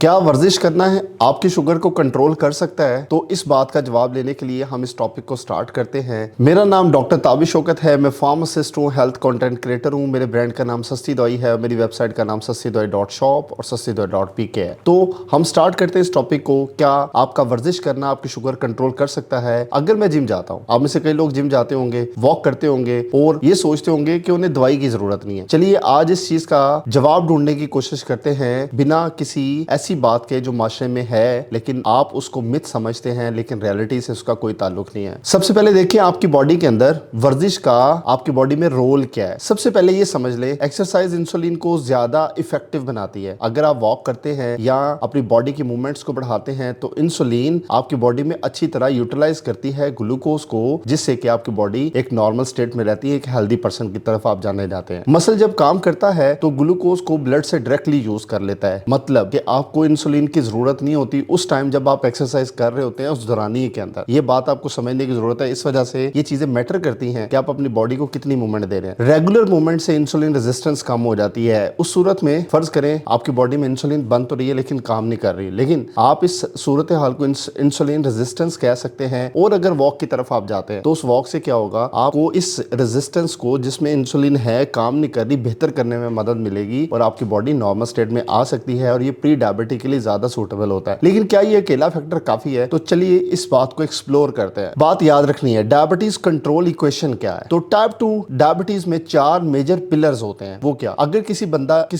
क्या वर्जिश करना है आपकी शुगर को कंट्रोल कर सकता है? तो इस बात का जवाब लेने के लिए हम इस टॉपिक को स्टार्ट करते हैं। मेरा नाम डॉक्टर ताबिश शौकत है। मैं फार्मासिस्ट हूँ, हेल्थ कंटेंट क्रिएटर हूँ। मेरे ब्रांड का नाम सस्ती दवाई है। मेरी वेबसाइट का नाम sastidawai.shop और sastidawai.pk है। तो हम स्टार्ट करते हैं इस टॉपिक को। क्या आपका वर्जिश करना आपकी शुगर कंट्रोल कर सकता है? अगर मैं जिम जाता हूँ, आप में से कई लोग जिम जाते होंगे, वॉक करते होंगे और ये सोचते होंगे कि उन्हें दवाई की जरूरत नहीं है। चलिए आज इस चीज का जवाब ढूंढने की कोशिश करते हैं, बिना किसी ऐसी बात के जो माशरे में है लेकिन आप उसको मिथ समझते हैं, लेकिन रियलिटी से उसका कोई ताल्लुक नहीं है। सबसे पहले देखिए आपकी बॉडी के अंदर वर्जिश का आपकी बॉडी में रोल क्या है। सबसे पहले ये समझ ले, एक्सरसाइज इंसुलिन को ज्यादा इफेक्टिव बनाती है। अगर आप वॉक करते हैं या अपनी बॉडी की मूवमेंट्स को बढ़ाते हैं तो इंसुलिन आपकी बॉडी में अच्छी तरह यूटिलाइज करती है ग्लूकोज को, जिससे कि आपकी बॉडी एक नॉर्मल स्टेट में रहती है, एक हेल्दी पर्सन की तरफ आप जाने जाते हैं। मसल जब काम करता है तो ग्लूकोज को ब्लड से डायरेक्टली यूज कर लेता है, मतलब कि आपको इंसुलिन की जरूरत नहीं होती उस टाइम जब आप एक्सरसाइज कर रहे होते हैं, उस दौरानी के अंदर। ये बात आपको समझने की जरूरत है। इस वजह से ये चीजें मैटर करती हैं कि आप अपनी बॉडी को कितनी मूवमेंट दे रहे हैं। रेगुलर मूवमेंट से इंसुलिन रेजिस्टेंस कम हो जाती है। उस सूरत में फर्ज करें आपकी बॉडी में इंसुलिन बन तो रही है लेकिन काम नहीं कर रही, लेकिन आप इस सूरत हाल को इंसुलिन रेजिस्टेंस कह सकते हैं। और अगर वॉक की तरफ आप जाते हैं तो उस वॉक से क्या होगा, आपको इस रेजिस्टेंस को जिसमें इंसुलिन है काम नहीं कर रही, बेहतर करने में मदद मिलेगी और आपकी बॉडी नॉर्मल स्टेट में आ सकती है और ये प्री डायबिटिक के लिए ज्यादा सूटेबल होता है। लेकिन क्या ये अकेला फैक्टर काफी है? तो चलिए इस बात को एक्सप्लोर करते हैं। बात याद रखनी है, डायबिटीज कंट्रोल इक्वेशन क्या है। तो टाइप 2 डायबिटीज में 4 मेजर पिलर्स होते हैं। वो क्या? अगर किसी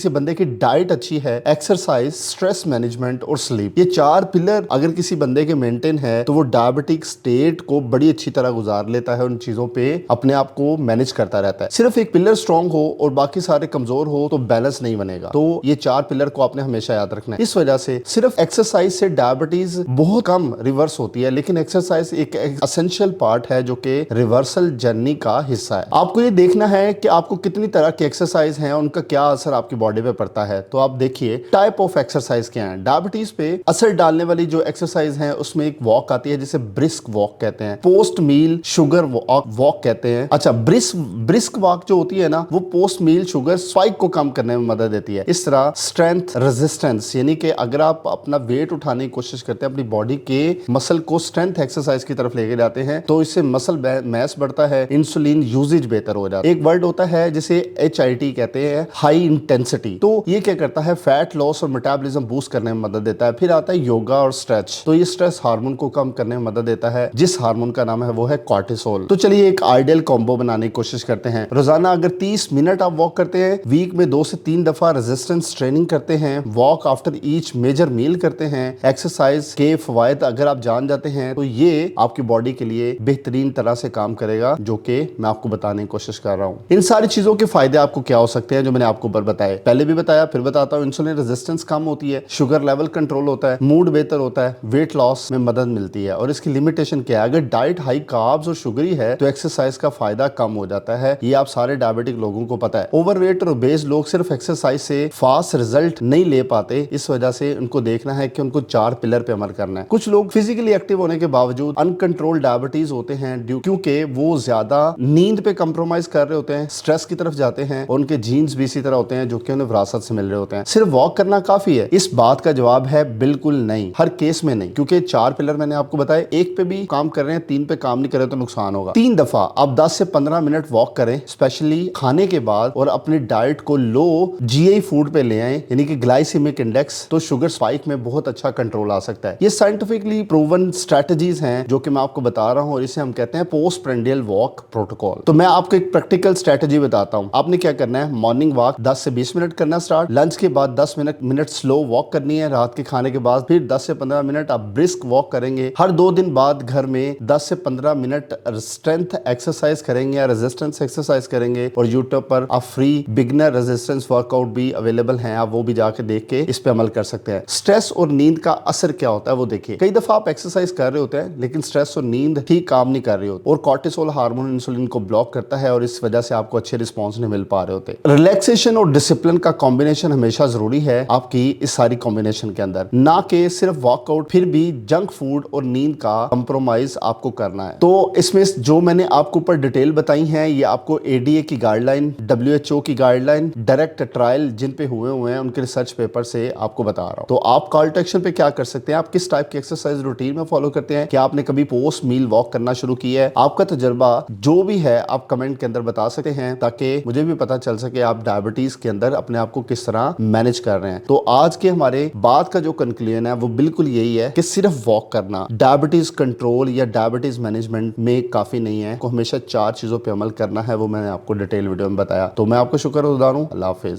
बंदे की डाइट अच्छी है, एक्सरसाइज, स्ट्रेस मैनेजमेंट और स्लीप, ये 4 पिलर अगर किसी बंदे के मेंटेन है तो वो डायबिटिक स्टेट को बड़ी अच्छी तरह गुजार लेता है, उन चीजों पे अपने आप को मैनेज करता रहता है। सिर्फ एक पिलर स्ट्रॉन्ग हो और बाकी सारे कमजोर हो तो बैलेंस नहीं बनेगा। तो ये 4 पिलर को आपने हमेशा याद रखना है। इस वजह से सिर्फ एक्सरसाइज से डायबिटीज बहुत कम रिवर्स होती है, लेकिन एक्सरसाइज एक एसेंशियल पार्ट है जो कि रिवर्सल जर्नी का हिस्सा है। आपको ये देखना है कि आपको कितनी तरह की एक्सरसाइज हैं, उनका क्या असर आपकी बॉडी पे पड़ता है। तो आप देखिए टाइप ऑफ एक्सरसाइज क्या है। डायबिटीज पे असर डालने वाली जो एक्सरसाइज है उसमें एक वॉक आती है जिसे ब्रिस्क वॉक कहते हैं, पोस्ट मील शुगर वॉक कहते हैं। अच्छा, ब्रिस्क वॉक जो होती है ना, वो पोस्ट मील शुगर स्पाइक को कम करने में मदद देती है। इस तरह स्ट्रेंथ रेजिस्टेंस, यानी कि अगर आप अपना वेट उठाने की कोशिश करते हैं, अपनी बॉडी के मसल को स्ट्रेंथ एक्सरसाइज की तरफ लेके जाते हैं तो इससे मसल मैस बढ़ता है, इंसुलिन यूजेज बेहतर हो जाता है। एक वर्ड होता है जिसे HIT कहते हैं, हाई इंटेंसिटी। तो ये क्या करता है, फैट लॉस और मेटाबॉलिज्म बूस्ट करने में मदद देता है। फिर आता है योगा और स्ट्रेच, तो ये स्ट्रेस हार्मोन को कम करने में मदद देता है, जिस हार्मोन का नाम है वो है कॉर्टिसोल। तो चलिए एक आइडियल कॉम्बो बनाने की कोशिश करते हैं। रोजाना अगर 30 मिनट आप वॉक करते हैं, वीक में 2 से 3 दफा रेजिस्टेंस ट्रेनिंग करते हैं, वॉक आफ्टर ईच मेजर मील करते हैं, एक्सरसाइज के फवायद अगर आप जान जाते हैं तो ये आपकी बॉडी के लिए बेहतरीन तरह से काम करेगा, जो कि मैं आपको बताने की कोशिश कर रहा हूँ। इन सारी चीजों के फायदे आपको क्या हो सकते हैं जो मैंने आपको ऊपर बताए, पहले भी बताया फिर बताता हूँ। इंसुलिन रेजिस्टेंस कम होती है, शुगर लेवल कंट्रोल होता है, मूड बेहतर होता है, वेट लॉस में मदद मिलती है। और इसकी लिमिटेशन क्या है, अगर डाइट हाई कार्ब्स और शुगरी है तो एक्सरसाइज का फायदा कम हो जाता है। ये आप सारे डायबिटिक लोगों को पता है। ओवरवेट और ओबेस लोग सिर्फ एक्सरसाइज से फास्ट रिजल्ट नहीं ले पाते, इस वजह से उनको देखना है कि उनको 4 पिलर पे अमल करना है। कुछ लोग फिजिकली एक्टिव होने के बावजूद अनकंट्रोल्ड डायबिटीज होते हैं क्योंकि वो ज्यादा नींद पे कंप्रोमाइज कर रहे होते हैं, स्ट्रेस की तरफ जाते हैं, और उनके जीन्स भी इसी तरह होते हैं जो कि उन्हें विरासत से मिल रहे होते हैं। सिर्फ वॉक करना काफी है? इस बात का जवाब है बिल्कुल नहीं, हर केस में नहीं, क्योंकि 4 पिलर मैंने आपको बताए, एक पे भी काम कर रहे हैं, 3 पे काम नहीं कर रहे तो नुकसान होगा। 3 दफा आप 10 से 15 मिनट वॉक करें, स्पेशली खाने के बाद, और अपनी डाइट को लो GI फूड पे ले आए, यानी कि ग्लाइसेमिक इंडेक्स, तो शुगर स्पाइक में बहुत अच्छा कंट्रोल आ सकता है। ये साइंटिफिकली प्रूवन स्ट्रेटजीज हैं जो कि मैं आपको बता रहा हूं, और इसे हम कहते हैं पोस्ट प्रेंडियल वॉक प्रोटोकॉल। तो मैं आपको एक प्रैक्टिकल स्ट्रेटजी बताता हूं। आपने क्या करना है, मॉर्निंग वॉक 10 से 20 मिनट करना स्टार्ट, लंच के बाद 10 मिनट स्लो वॉक करनी है, रात के खाने के बाद फिर 10 से 15 मिनट आप ब्रिस्क वॉक करेंगे। हर 2 दिन बाद घर में 10 से 15 मिनट स्ट्रेंथ एक्सरसाइज करेंगे या रेजिस्टेंस एक्सरसाइज करेंगे, और यूट्यूब पर आप फ्री बिगनर रेजिस्टेंस वर्कआउट भी अवेलेबल हैं, आप वो भी जाके देख के इस पे अमल कर सकते हैं। स्ट्रेस और नींद का असर क्या होता है वो देखिए। कई दफा आप एक्सरसाइज कर रहे होते हैं लेकिन स्ट्रेस और नींद ठीक काम नहीं कर रही होती, और कॉर्टिसोल हार्मोन इंसुलिन को ब्लॉक करता है, और इस वजह से आपको अच्छे रिस्पॉन्स नहीं मिल पा रहे होते। रिलैक्सेशन और डिसिप्लिन का कॉम्बिनेशन हमेशा जरूरी है आपकी इस सारी कॉम्बिनेशन के अंदर, ना कि सिर्फ वर्कआउट, फिर भी जंक फूड और नींद का कंप्रोमाइज आपको करना है। तो इसमें जो मैंने आपको ऊपर डिटेल बताई है, ये आपको ADA की गाइडलाइन, WHO की गाइडलाइन, डायरेक्ट ट्रायल जिन पे हुए हैं उनके रिसर्च पेपर से आपको बता रहा हूँ। तो आप कॉल टू एक्शन पे क्या कर सकते हैं, आप किस टाइप की एक्सरसाइज रूटीन में फॉलो करते हैं, क्या आपने कभी पोस्ट मील वॉक करना शुरू किया है, आपका तजर्बा जो भी है आप कमेंट के अंदर बता सकते हैं, ताकि मुझे भी पता चल सके आप डायबिटीज के अंदर अपने आप को किस तरह मैनेज कर रहे हैं। तो आज के हमारे बात का जो कंक्लूजन है वो बिल्कुल यही है कि सिर्फ वॉक करना डायबिटीज कंट्रोल या डायबिटीज मैनेजमेंट में काफी नहीं है, को हमेशा 4 चीजों पे अमल करना है, वो मैंने आपको डिटेल वीडियो में बताया। तो मैं आपको शुक्र गुजार हूं। अल्लाह हाफिज।